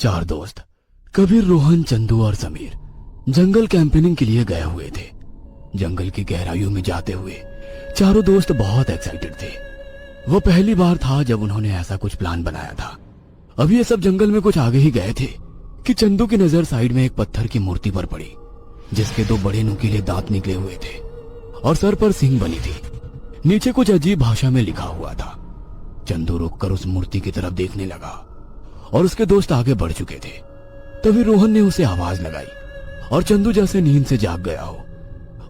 चार दोस्त कबीर, रोहन, चंदू और समीर जंगल कैंपेनिंग के लिए गए हुए थे। जंगल की गहराइयों में जाते हुए चारों दोस्त बहुत एक्साइटेड थे। वो पहली बार था जब उन्होंने ऐसा कुछ प्लान बनाया था। अब ये सब जंगल में कुछ आगे ही गए थे कि चंदू की नजर साइड में एक पत्थर की मूर्ति पर पड़ी, जिसके दो बड़े नुकीले दांत निकले हुए थे और सर पर सींग बनी थी। नीचे कुछ अजीब भाषा में लिखा हुआ था। चंदू रुककर उस मूर्ति की तरफ देखने लगा और उसके दोस्त आगे बढ़ चुके थे। तभी रोहन ने उसे आवाज लगाई और चंदू जैसे नींद से जाग गया हो,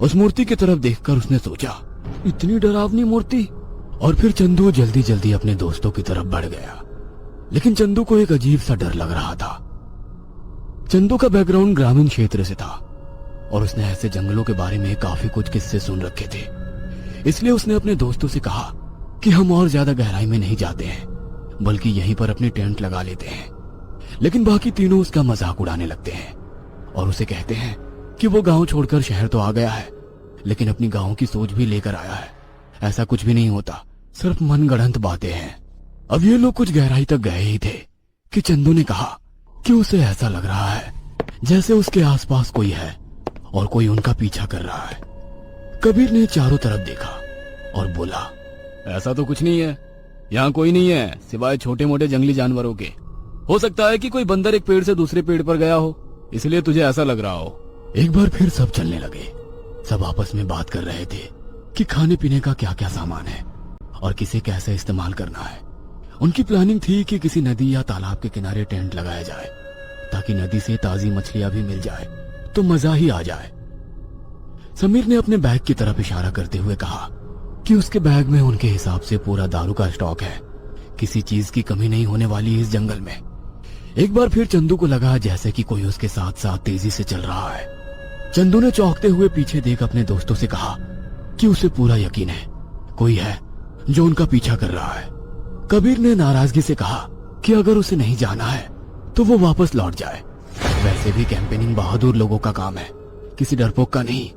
उस मूर्ति की तरफ देखकर उसने सोचा, इतनी डरावनी मूर्ति। और फिर चंदू जल्दी जल्दी अपने दोस्तों की तरफ बढ़ गया। लेकिन चंदू को एक अजीब सा डर लग रहा था। चंदू का बैकग्राउंड ग्रामीण क्षेत्र से था और उसने ऐसे जंगलों के बारे में काफी कुछ किस्से सुन रखे थे। इसलिए उसने अपने दोस्तों से कहा कि हम और ज्यादा गहराई में नहीं जाते हैं, बल्कि यहीं पर अपनी टेंट लगा लेते हैं। लेकिन बाकी तीनों उसका मजाक उड़ाने लगते हैं और उसे कहते हैं कि वो गांव छोड़कर शहर तो आ गया है, लेकिन अपनी गांव की सोच भी लेकर आया है। ऐसा कुछ भी नहीं होता, सिर्फ मनगढ़ंत बातें हैं। अब ये लोग कुछ गहराई तक गए ही थे कि चंदू ने कहा कि उसे ऐसा लग रहा है जैसे उसके आसपास कोई है और कोई उनका पीछा कर रहा है। कबीर ने चारों तरफ देखा और बोला, ऐसा तो कुछ नहीं है, यहाँ कोई नहीं है सिवाय छोटे मोटे जंगली जानवरों के। हो सकता है कि कोई बंदर एक पेड़ से दूसरे पेड़ पर गया हो, इसलिए तुझे ऐसा लग रहा हो। एक बार फिर सब चलने लगे। सब आपस में बात कर रहे थे कि खाने पीने का क्या क्या सामान है और किसे कैसे इस्तेमाल करना है। उनकी प्लानिंग थी कि किसी नदी या तालाब के किनारे टेंट लगाया जाए ताकि नदी से ताजी मछलियां भी मिल जाए तो मजा ही आ जाए। समीर ने अपने बैग की तरफ इशारा करते हुए कहा कि उसके बैग में उनके हिसाब से पूरा दारू का स्टॉक है। किसी चीज की कमी नहीं होने वाली इस जंगल में। एक बार फिर चंदू को लगा जैसे कि कोई उसके साथ साथ तेजी से चल रहा है। चंदू ने चौंकते हुए पीछे देख अपने दोस्तों से कहा कि उसे पूरा यकीन है कोई है जो उनका पीछा कर रहा है। कबीर ने नाराजगी से कहा कि अगर उसे नहीं जाना है तो वो वापस लौट जाए। वैसे भी कैंपेनिंग बहादुर लोगों का काम है, किसी डरपोक का नहीं।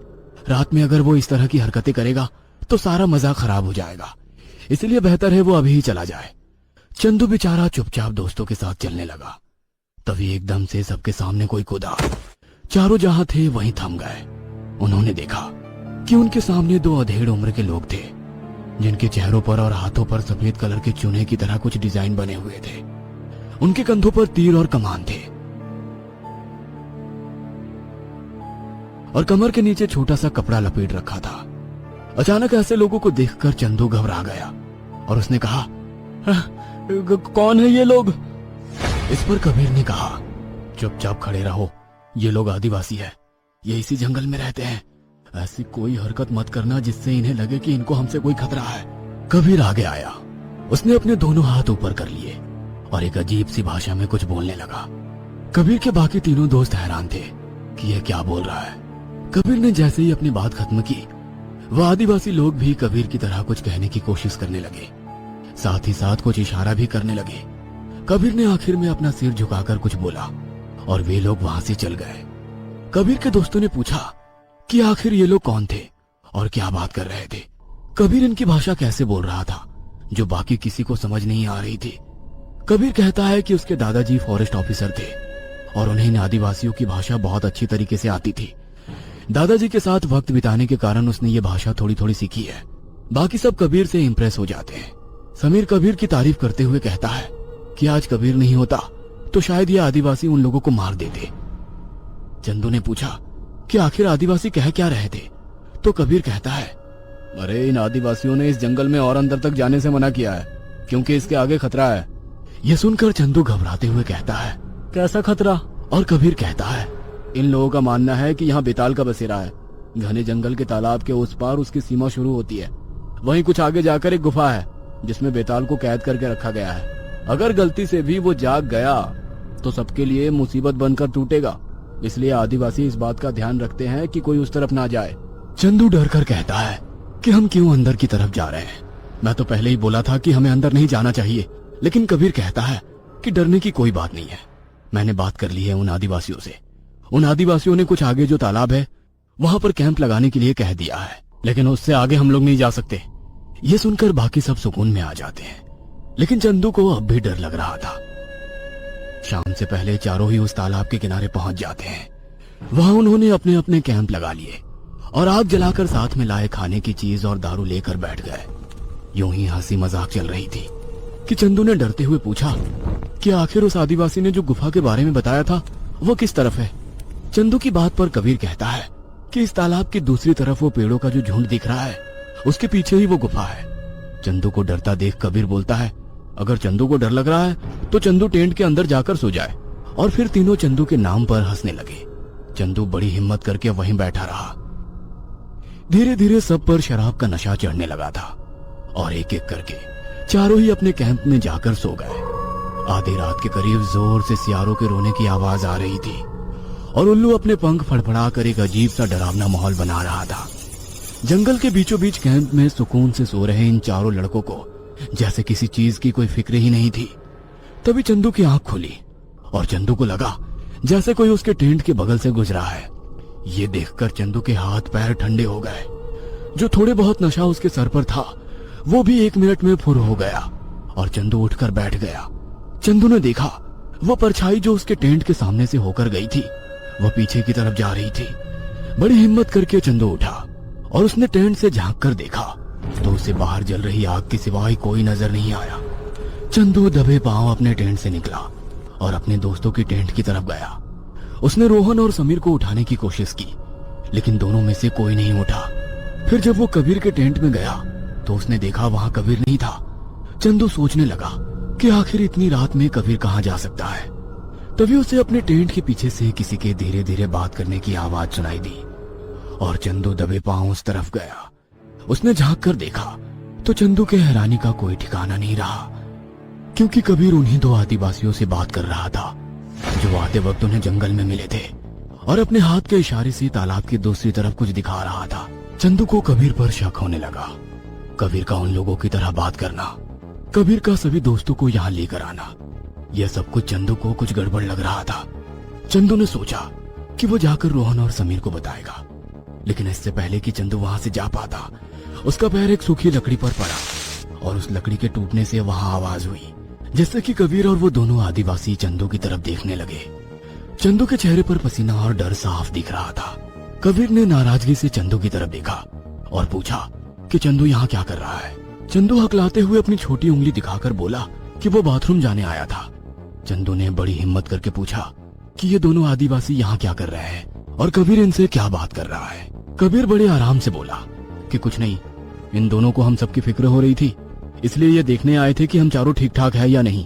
रात में अगर वो इस तरह की हरकतें करेगा तो सारा मजा खराब हो जाएगा, इसलिए बेहतर है वो अभी ही चला जाए। चंदू बेचारा चुपचाप दोस्तों के साथ चलने लगा। तभी एकदम से सबके सामने कोई कूदा। चारों जहां थे वहीं थम गए। उन्होंने देखा कि उनके सामने दो अधेड़ उम्र के लोग थे, जिनके चेहरों पर और हाथों पर सफेद कलर के चूने की तरह कुछ डिजाइन बने हुए थे। उनके कंधों पर तीर और कमान थे और कमर के नीचे छोटा सा कपड़ा लपेट रखा था। अचानक ऐसे लोगों को देखकर चंदू घबरा गया और उसने कहा, कौन है ये लोग? इस पर कबीर ने कहा, चुपचाप खड़े रहो, ये लोग आदिवासी है, ये इसी जंगल में रहते हैं। ऐसी कोई हरकत मत करना जिससे इन्हें लगे कि इनको हमसे कोई खतरा है। कबीर आगे आया। उसने अपने दोनों हाथ ऊपर कर लिए और एक अजीब सी भाषा में कुछ बोलने लगा। कबीर के बाकी तीनों दोस्त हैरान थे कि यह क्या बोल रहा है। कबीर ने जैसे ही अपनी बात खत्म की, वह आदिवासी लोग भी कबीर की तरह कुछ कहने की कोशिश करने लगे, साथ ही साथ कुछ इशारा भी करने लगे। कबीर ने आखिर में अपना सिर झुकाकर कुछ बोला और वे लोग वहां से चल गए। कबीर के दोस्तों ने पूछा कि आखिर ये लोग कौन थे और क्या बात कर रहे थे। कबीर इनकी भाषा कैसे बोल रहा था जो बाकी किसी को समझ नहीं आ रही थी। कबीर कहता है कि उसके दादाजी फॉरेस्ट ऑफिसर थे और उन्हें इन आदिवासियों की भाषा बहुत अच्छी तरीके से आती थी। दादाजी के साथ वक्त बिताने के कारण उसने ये भाषा थोड़ी थोड़ी सीखी है। बाकी सब कबीर से इंप्रेस हो जाते हैं। समीर कबीर की तारीफ करते हुए कहता है कि आज कबीर नहीं होता तो शायद ये आदिवासी उन लोगों को मार देते। चंदू ने पूछा कि आखिर आदिवासी कह क्या रहे थे, तो कबीर कहता है, अरे इन आदिवासियों ने इस जंगल में और अंदर तक जाने से मना किया है क्योंकि इसके आगे खतरा है। यह सुनकर चंदू घबराते हुए कहता है, कैसा खतरा? और कबीर कहता है, इन लोगों का मानना है कि यहाँ बेताल का बसेरा है। घने जंगल के तालाब के उस पार उसकी सीमा शुरू होती है। वहीं कुछ आगे जाकर एक गुफा है जिसमें बेताल को कैद करके रखा गया है। अगर गलती से भी वो जाग गया तो सबके लिए मुसीबत बनकर टूटेगा, इसलिए आदिवासी इस बात का ध्यान रखते हैं कि कोई उस तरफ ना जाए। चंदू डर कर कहता है कि हम क्यों अंदर की तरफ जा रहे हैं? मैं तो पहले ही बोला था कि हमें अंदर नहीं जाना चाहिए। लेकिन कबीर कहता है कि डरने की कोई बात नहीं है, मैंने बात कर ली है उन आदिवासियों से। उन आदिवासियों ने कुछ आगे जो तालाब है वहां पर कैंप लगाने के लिए कह दिया है, लेकिन उससे आगे हम लोग नहीं जा सकते। ये सुनकर बाकी सब सुकून में आ जाते हैं, लेकिन चंदू को अब भी डर लग रहा था। शाम से पहले चारों ही उस तालाब के किनारे पहुंच जाते हैं। वहां उन्होंने अपने अपने कैंप लगा लिए और आग जलाकर साथ में लाए खाने की चीज और दारू लेकर बैठ गए। यूं ही हंसी मजाक चल रही थी कि चंदू ने डरते हुए पूछा कि आखिर उस आदिवासी ने जो गुफा के बारे में बताया था वो किस तरफ है। चंदू की बात पर कबीर कहता है कि इस तालाब की दूसरी तरफ वो पेड़ों का जो झुंड दिख रहा है उसके पीछे ही वो गुफा है। चंदू को डरता देख कबीर बोलता है, अगर चंदू को डर लग रहा है तो चंदू टेंट के अंदर जाकर सो जाए। और फिर तीनों चंदू के नाम पर हंसने लगे। चंदू बड़ी हिम्मत करके वहीं बैठा रहा। धीरे धीरे सब पर शराब का नशा चढ़ने लगा था और एक एक करके चारों ही अपने कैंप में जाकर सो गए। आधी रात के करीब जोर से सियारों के रोने की आवाज आ रही थी और उल्लू अपने पंख फड़फड़ा कर एक अजीब सा डरावना माहौल बना रहा था। जंगल के बीचों बीच कैंप में सुकून से सो रहे इन चारों लड़कों को जैसे किसी चीज की कोई फिक्र ही नहीं थी। तभी चंदू की आंख खुली और चंदू को लगा जैसे कोई उसके टेंट के बगल से गुजरा है। ये देखकर चंदू के हाथ पैर ठंडे हो गए। जो थोड़े बहुत नशा उसके सर पर था वो भी 1 मिनट में फुर हो गया और चंदू उठकर बैठ गया। चंदू ने देखा वो परछाई जो उसके टेंट के सामने से होकर गई थी वो पीछे की तरफ जा रही थी। बड़ी हिम्मत करके चंदू उठा और उसने टेंट से झांक कर देखा तो उसे बाहर जल रही आग के सिवाय कोई नजर नहीं आया। चंदू दबे पांव अपने टेंट से निकला और अपने दोस्तों की टेंट की तरफ गया। उसने रोहन और समीर को उठाने की कोशिश की लेकिन दोनों में से कोई नहीं उठा। फिर जब वो कबीर के टेंट में गया तो उसने देखा वहां कबीर नहीं था। चंदू सोचने लगा कि आखिर इतनी रात में कबीर कहां जा सकता है। तभी उसे अपने टेंट के पीछे से किसी के धीरे धीरे बात करने की आवाज सुनाई दी और चंदू दबे पांव उस तरफ गया। उसने झांक कर देखा तो चंदू के हैरानी का कोई ठिकाना नहीं रहा क्योंकि कबीर उन्हीं 2 आदिवासियों से बात कर रहा था जो आते वक्त उन्हें जंगल में मिले थे और अपने हाथ के इशारे से तालाब की दूसरी तरफ कुछ दिखा रहा था। चंदू को कबीर पर शक होने लगा। कबीर का उन लोगों की तरह बात करना, कबीर का सभी दोस्तों को यहाँ लेकर आना, यह सब कुछ चंदू को कुछ गड़बड़ लग रहा था। चंदू ने सोचा कि वो जाकर रोहन और समीर को बताएगा, लेकिन इससे पहले कि चंदू वहां से जा पाता उसका पैर एक सूखी लकड़ी पर पड़ा और उस लकड़ी के टूटने से वहां आवाज हुई जिससे कि कबीर और वो दोनों आदिवासी चंदू की तरफ देखने लगे। चंदू के चेहरे पर पसीना और डर साफ दिख रहा था। कबीर ने नाराजगी से चंदू की तरफ देखा और पूछा कि चंदू यहाँ क्या कर रहा है। चंदू हकलाते हुए अपनी छोटी उंगली दिखाकर बोला कि वो बाथरूम जाने आया था। चंदू ने बड़ी हिम्मत करके पूछा कि ये दोनों आदिवासी यहाँ क्या कर रहे हैं और कबीर इनसे क्या बात कर रहा है। कबीर बड़े आराम से बोला कि कुछ नहीं, इन दोनों को हम सबकी फिक्र हो रही थी इसलिए ये देखने आए थे कि हम चारों ठीक ठाक है या नहीं,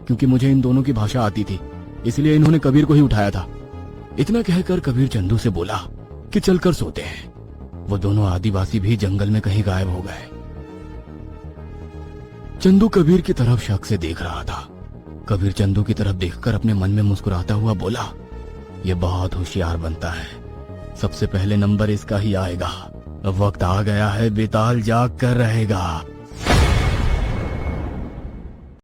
क्योंकि मुझे इन दोनों की भाषा आती थी इसलिए इन्होंने कबीर को ही उठाया था। इतना कहकर कबीर चंदू से बोला कि चलकर सोते हैं। वो दोनों आदिवासी भी जंगल में कहीं गायब हो गए। चंदू कबीर की तरफ शक से देख रहा था। कबीर चंदू की तरफ देखकर अपने मन में मुस्कुराता हुआ बोला, ये बहुत होशियार बनता है, सबसे पहले नंबर इसका ही आएगा। अब वक्त आ गया है, बेताल जाग कर रहेगा।